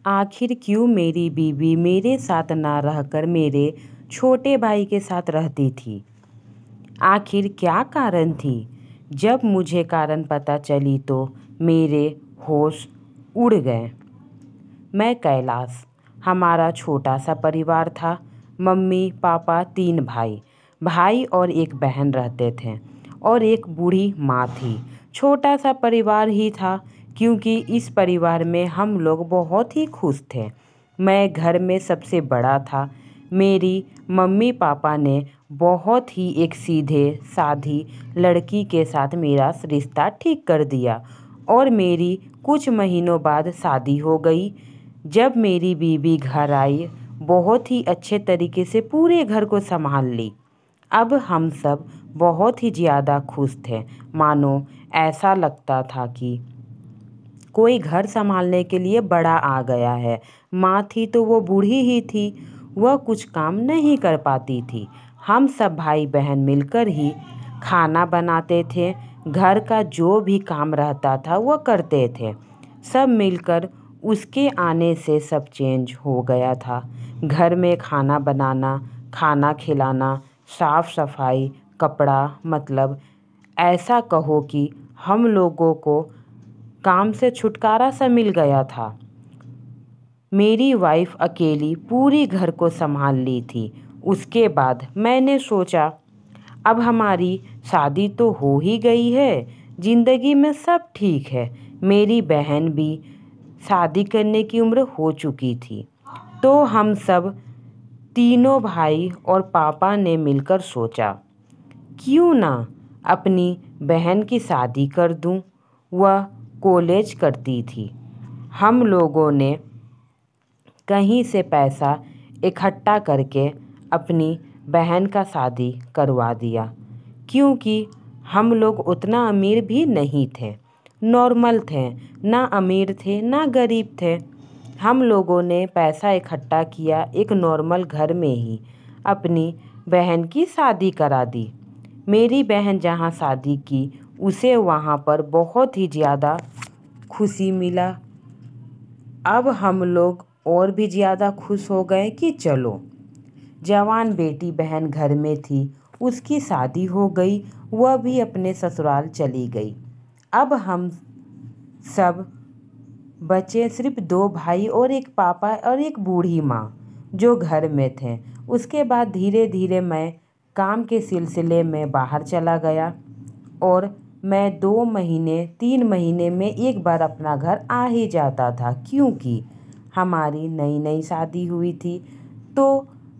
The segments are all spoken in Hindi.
आखिर क्यों मेरी बीवी मेरे साथ ना रहकर मेरे छोटे भाई के साथ रहती थी? आखिर क्या कारण थी? जब मुझे कारण पता चली तो मेरे होश उड़ गए। मैं कैलाश। हमारा छोटा सा परिवार था। मम्मी पापा, 3 भाई, भाई और एक बहन रहते थे और एक बूढ़ी माँ थी। छोटा सा परिवार ही था क्योंकि इस परिवार में हम लोग बहुत ही खुश थे। मैं घर में सबसे बड़ा था। मेरी मम्मी पापा ने बहुत ही एक सीधे साधी लड़की के साथ मेरा रिश्ता ठीक कर दिया और मेरी कुछ महीनों बाद शादी हो गई। जब मेरी बीवी घर आई, बहुत ही अच्छे तरीके से पूरे घर को संभाल ली। अब हम सब बहुत ही ज़्यादा खुश थे। मानो ऐसा लगता था कि कोई घर संभालने के लिए बड़ा आ गया है। माँ थी तो वो बूढ़ी ही थी, वह कुछ काम नहीं कर पाती थी। हम सब भाई बहन मिलकर ही खाना बनाते थे। घर का जो भी काम रहता था वह करते थे। सब मिलकर उसके आने से सब चेंज हो गया था। घर में खाना बनाना, खाना खिलाना, साफ सफाई, कपड़ा, मतलब ऐसा कहो कि हम लोगों को काम से छुटकारा सा मिल गया था। मेरी वाइफ अकेली पूरी घर को संभाल ली थी। उसके बाद मैंने सोचा अब हमारी शादी तो हो ही गई है, ज़िंदगी में सब ठीक है। मेरी बहन भी शादी करने की उम्र हो चुकी थी। तो हम सब तीनों भाई और पापा ने मिलकर सोचा क्यों ना अपनी बहन की शादी कर दूं। वह कॉलेज करती थी। हम लोगों ने कहीं से पैसा इकट्ठा करके अपनी बहन का शादी करवा दिया क्योंकि हम लोग उतना अमीर भी नहीं थे, नॉर्मल थे। ना अमीर थे ना गरीब थे। हम लोगों ने पैसा इकट्ठा किया, एक नॉर्मल घर में ही अपनी बहन की शादी करा दी। मेरी बहन जहाँ शादी की उसे वहाँ पर बहुत ही ज़्यादा खुशी मिला। अब हम लोग और भी ज़्यादा खुश हो गए कि चलो, जवान बेटी बहन घर में थी, उसकी शादी हो गई, वह भी अपने ससुराल चली गई। अब हम सब बचे सिर्फ 2 भाई और एक पापा और एक बूढ़ी माँ जो घर में थे। उसके बाद धीरे धीरे मैं काम के सिलसिले में बाहर चला गया और मैं 2 महीने 3 महीने में एक बार अपना घर आ ही जाता था क्योंकि हमारी नई नई शादी हुई थी। तो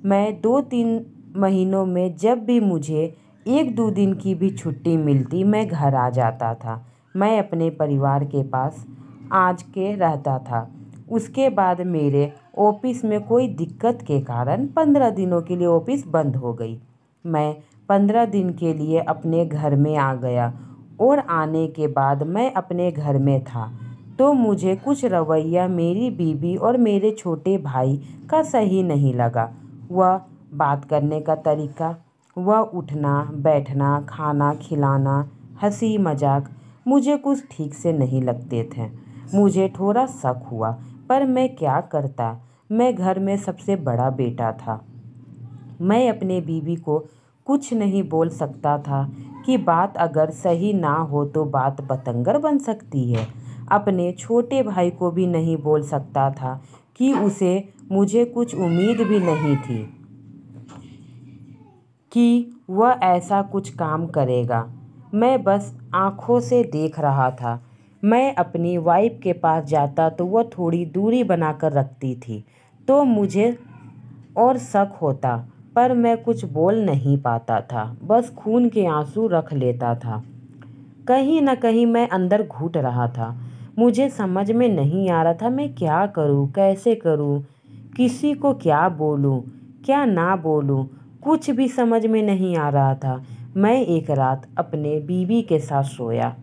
मैं 2-3 महीनों में जब भी मुझे 1-2 दिन की भी छुट्टी मिलती मैं घर आ जाता था। मैं अपने परिवार के पास आज के रहता था। उसके बाद मेरे ऑफिस में कोई दिक्कत के कारण 15 दिनों के लिए ऑफिस बंद हो गई। मैं 15 दिन के लिए अपने घर में आ गया और आने के बाद मैं अपने घर में था तो मुझे कुछ रवैया मेरी बीवी और मेरे छोटे भाई का सही नहीं लगा। वह बात करने का तरीका, वह उठना बैठना, खाना खिलाना, हंसी मजाक मुझे कुछ ठीक से नहीं लगते थे। मुझे थोड़ा शक हुआ पर मैं क्या करता, मैं घर में सबसे बड़ा बेटा था। मैं अपने बीवी को कुछ नहीं बोल सकता था कि बात अगर सही ना हो तो बात बतंगर बन सकती है। अपने छोटे भाई को भी नहीं बोल सकता था कि उसे मुझे कुछ उम्मीद भी नहीं थी कि वह ऐसा कुछ काम करेगा। मैं बस आँखों से देख रहा था। मैं अपनी वाइफ के पास जाता तो वह थोड़ी दूरी बनाकर रखती थी तो मुझे और शक होता पर मैं कुछ बोल नहीं पाता था, बस खून के आंसू रख लेता था। कहीं न कहीं मैं अंदर घुट रहा था। मुझे समझ में नहीं आ रहा था मैं क्या करूं, कैसे करूं, किसी को क्या बोलूं, क्या ना बोलूं, कुछ भी समझ में नहीं आ रहा था। मैं एक रात अपने बीवी के साथ सोया।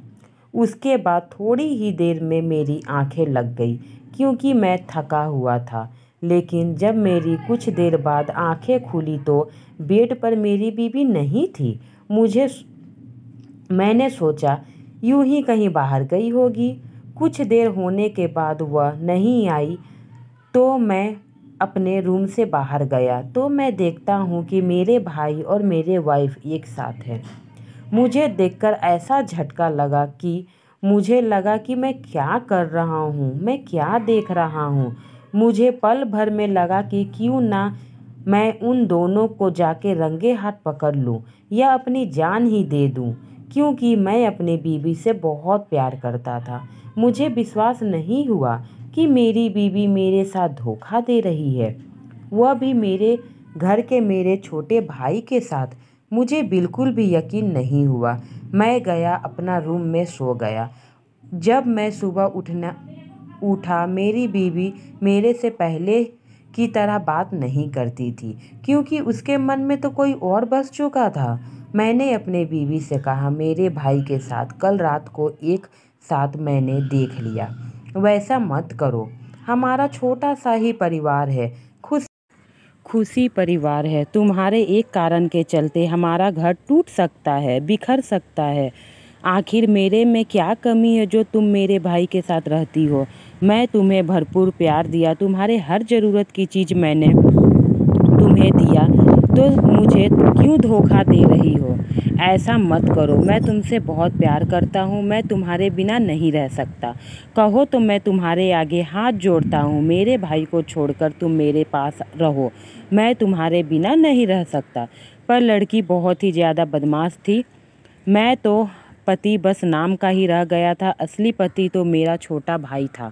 उसके बाद थोड़ी ही देर में मेरी आंखें लग गई क्योंकि मैं थका हुआ था। लेकिन जब मेरी कुछ देर बाद आंखें खुली तो बेड पर मेरी बीवी नहीं थी। मैंने सोचा यूं ही कहीं बाहर गई होगी। कुछ देर होने के बाद वह नहीं आई तो मैं अपने रूम से बाहर गया तो मैं देखता हूँ कि मेरे भाई और मेरे वाइफ एक साथ हैं। मुझे देखकर ऐसा झटका लगा कि मुझे लगा कि मैं क्या कर रहा हूँ, मैं क्या देख रहा हूँ। मुझे पल भर में लगा कि क्यों ना मैं उन दोनों को जाके रंगे हाथ पकड़ लूँ या अपनी जान ही दे दूँ, क्योंकि मैं अपनी बीवी से बहुत प्यार करता था। मुझे विश्वास नहीं हुआ कि मेरी बीवी मेरे साथ धोखा दे रही है, वह भी मेरे घर के मेरे छोटे भाई के साथ। मुझे बिल्कुल भी यकीन नहीं हुआ। मैं गया अपना रूम में सो गया। जब मैं सुबह उठा मेरी बीवी मेरे से पहले की तरह बात नहीं करती थी, क्योंकि उसके मन में तो कोई और बस चुका था। मैंने अपने बीवी से कहा, मेरे भाई के साथ कल रात को एक साथ मैंने देख लिया, वैसा मत करो। हमारा छोटा सा ही परिवार है, खुशी परिवार है। तुम्हारे एक कारण के चलते हमारा घर टूट सकता है, बिखर सकता है। आखिर मेरे में क्या कमी है जो तुम मेरे भाई के साथ रहती हो? मैं तुम्हें भरपूर प्यार दिया, तुम्हारे हर ज़रूरत की चीज़ मैंने तुम्हें दिया, तो मुझे क्यों धोखा दे रही हो? ऐसा मत करो। मैं तुमसे बहुत प्यार करता हूँ, मैं तुम्हारे बिना नहीं रह सकता। कहो तो मैं तुम्हारे आगे हाथ जोड़ता हूँ, मेरे भाई को छोड़कर तुम मेरे पास रहो, मैं तुम्हारे बिना नहीं रह सकता। पर लड़की बहुत ही ज़्यादा बदमाश थी। मैं तो पति बस नाम का ही रह गया था, असली पति तो मेरा छोटा भाई था।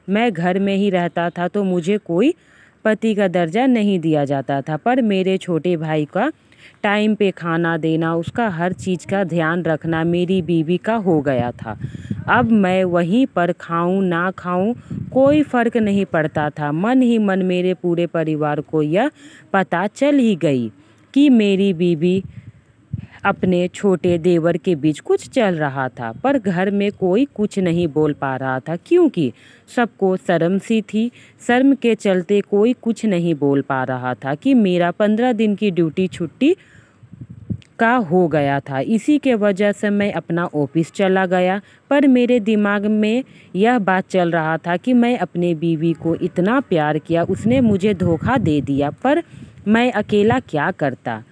मैं घर में ही रहता था तो मुझे कोई पति का दर्जा नहीं दिया जाता था, पर मेरे छोटे भाई का टाइम पे खाना देना, उसका हर चीज़ का ध्यान रखना मेरी बीवी का हो गया था। अब मैं वहीं पर खाऊं ना खाऊं कोई फ़र्क नहीं पड़ता था। मन ही मन मेरे पूरे परिवार को यह पता चल ही गई कि मेरी बीवी अपने छोटे देवर के बीच कुछ चल रहा था, पर घर में कोई कुछ नहीं बोल पा रहा था, क्योंकि सबको शर्म सी थी। शर्म के चलते कोई कुछ नहीं बोल पा रहा था कि मेरा 15 दिन की ड्यूटी छुट्टी का हो गया था। इसी के वजह से मैं अपना ऑफिस चला गया, पर मेरे दिमाग में यह बात चल रहा था कि मैं अपने बीवी को इतना प्यार किया, उसने मुझे धोखा दे दिया, पर मैं अकेला क्या करता।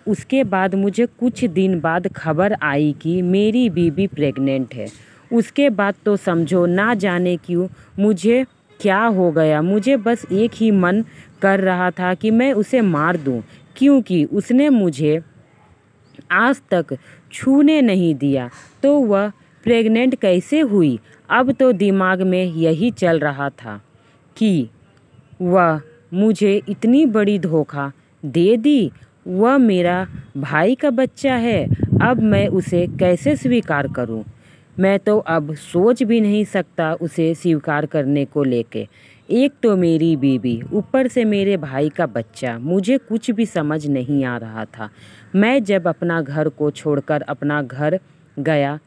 उसके बाद मुझे कुछ दिन बाद खबर आई कि मेरी बीवी प्रेग्नेंट है। उसके बाद तो समझो ना जाने क्यों मुझे क्या हो गया, मुझे बस एक ही मन कर रहा था कि मैं उसे मार दूं, क्योंकि उसने मुझे आज तक छूने नहीं दिया, तो वह प्रेग्नेंट कैसे हुई। अब तो दिमाग में यही चल रहा था कि वह मुझे इतनी बड़ी धोखा दे दी। वह मेरा भाई का बच्चा है, अब मैं उसे कैसे स्वीकार करूं? मैं तो अब सोच भी नहीं सकता उसे स्वीकार करने को लेके। एक तो मेरी बीवी, ऊपर से मेरे भाई का बच्चा, मुझे कुछ भी समझ नहीं आ रहा था। मैं जब अपना घर को छोड़कर अपना घर गया,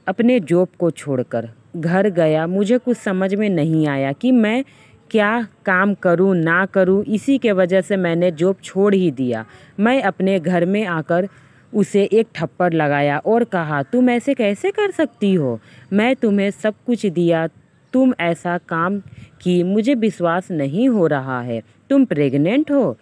अपने जॉब को छोड़कर घर गया, मुझे कुछ समझ में नहीं आया कि मैं क्या काम करूं ना करूं। इसी के वजह से मैंने जॉब छोड़ ही दिया। मैं अपने घर में आकर उसे एक थप्पड़ लगाया और कहा, तुम ऐसे कैसे कर सकती हो? मैं तुम्हें सब कुछ दिया, तुम ऐसा काम की, मुझे विश्वास नहीं हो रहा है। तुम प्रेग्नेंट हो,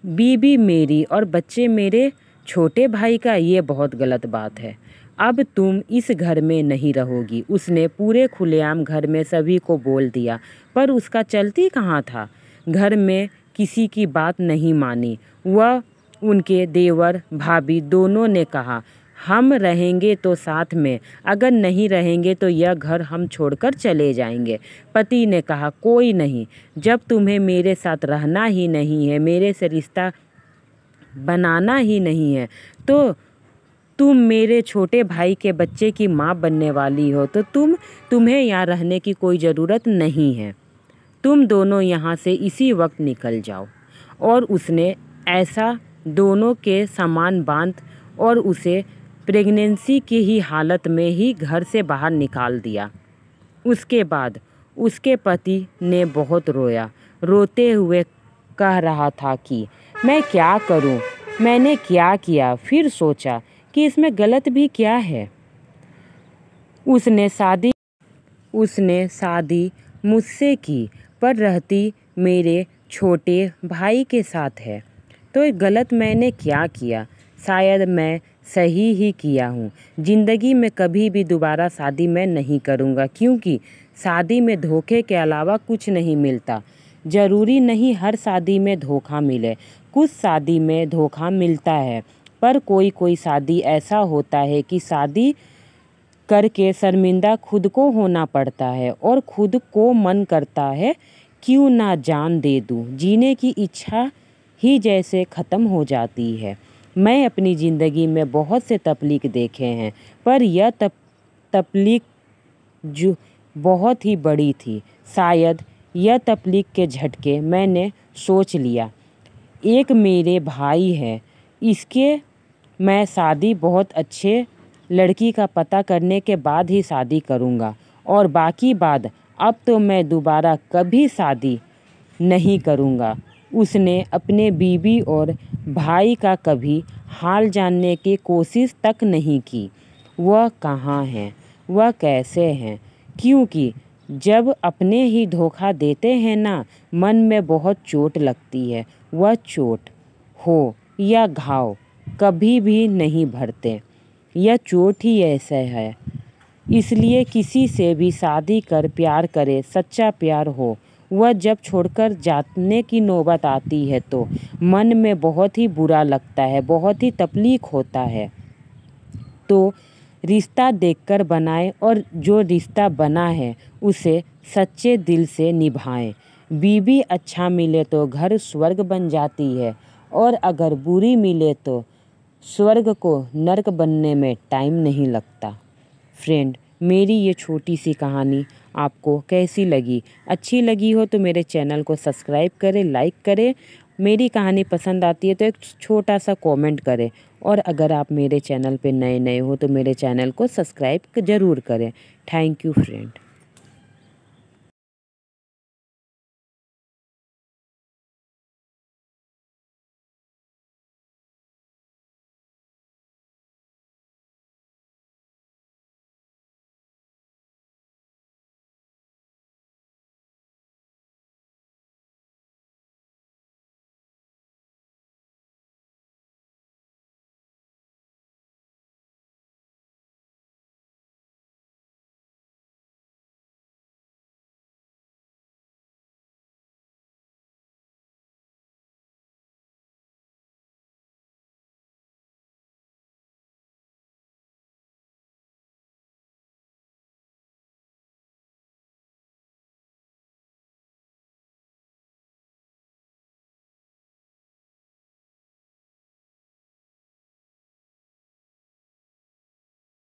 बीबी मेरी और बच्चे मेरे छोटे भाई का, ये बहुत गलत बात है। अब तुम इस घर में नहीं रहोगी। उसने पूरे खुलेआम घर में सभी को बोल दिया, पर उसका चलती कहाँ था। घर में किसी की बात नहीं मानी। वह उनके देवर भाभी दोनों ने कहा, हम रहेंगे तो साथ में, अगर नहीं रहेंगे तो यह घर हम छोड़कर चले जाएंगे। पति ने कहा, कोई नहीं, जब तुम्हें मेरे साथ रहना ही नहीं है, मेरे से रिश्ता बनाना ही नहीं है, तो तुम मेरे छोटे भाई के बच्चे की माँ बनने वाली हो, तो तुम्हें यहाँ रहने की कोई ज़रूरत नहीं है। तुम दोनों यहाँ से इसी वक्त निकल जाओ। और उसने ऐसा दोनों के सामान बांध और उसे प्रेगनेंसी की ही हालत में ही घर से बाहर निकाल दिया। उसके बाद उसके पति ने बहुत रोया, रोते हुए कह रहा था कि मैं क्या करूं, मैंने क्या किया। फिर सोचा कि इसमें गलत भी क्या है। उसने शादी उसने शादी मुझसे की, पर रहती मेरे छोटे भाई के साथ है। तो ये गलत मैंने क्या किया? शायद मैं सही ही किया हूँ। ज़िंदगी में कभी भी दोबारा शादी मैं नहीं करूँगा, क्योंकि शादी में धोखे के अलावा कुछ नहीं मिलता। ज़रूरी नहीं हर शादी में धोखा मिले, कुछ शादी में धोखा मिलता है, पर कोई कोई शादी ऐसा होता है कि शादी करके शर्मिंदा खुद को होना पड़ता है और खुद को मन करता है क्यों ना जान दे दूँ। जीने की इच्छा ही जैसे ख़त्म हो जाती है। मैं अपनी ज़िंदगी में बहुत से तकलीफ देखे हैं, पर यह तकलीफ जो बहुत ही बड़ी थी। शायद यह तकलीफ के झटके मैंने सोच लिया, एक मेरे भाई है, इसके मैं शादी बहुत अच्छे लड़की का पता करने के बाद ही शादी करूँगा, और बाकी बात अब तो मैं दोबारा कभी शादी नहीं करूँगा। उसने अपने बीवी और भाई का कभी हाल जानने की कोशिश तक नहीं की। वह कहाँ हैं, वह कैसे हैं, क्योंकि जब अपने ही धोखा देते हैं ना, मन में बहुत चोट लगती है। वह चोट हो या घाव कभी भी नहीं भरते। यह चोट ही ऐसा है। इसलिए किसी से भी शादी कर प्यार करे, सच्चा प्यार हो, वह जब छोड़कर जाने की नौबत आती है तो मन में बहुत ही बुरा लगता है, बहुत ही तकलीफ होता है। तो रिश्ता देखकर बनाएं, और जो रिश्ता बना है उसे सच्चे दिल से निभाएं। बीवी अच्छा मिले तो घर स्वर्ग बन जाती है, और अगर बुरी मिले तो स्वर्ग को नर्क बनने में टाइम नहीं लगता। फ्रेंड, मेरी ये छोटी सी कहानी आपको कैसी लगी? अच्छी लगी हो तो मेरे चैनल को सब्सक्राइब करें, लाइक करें। मेरी कहानी पसंद आती है तो एक छोटा सा कमेंट करें, और अगर आप मेरे चैनल पे नए हो तो मेरे चैनल को सब्सक्राइब ज़रूर करें। Thank you friend.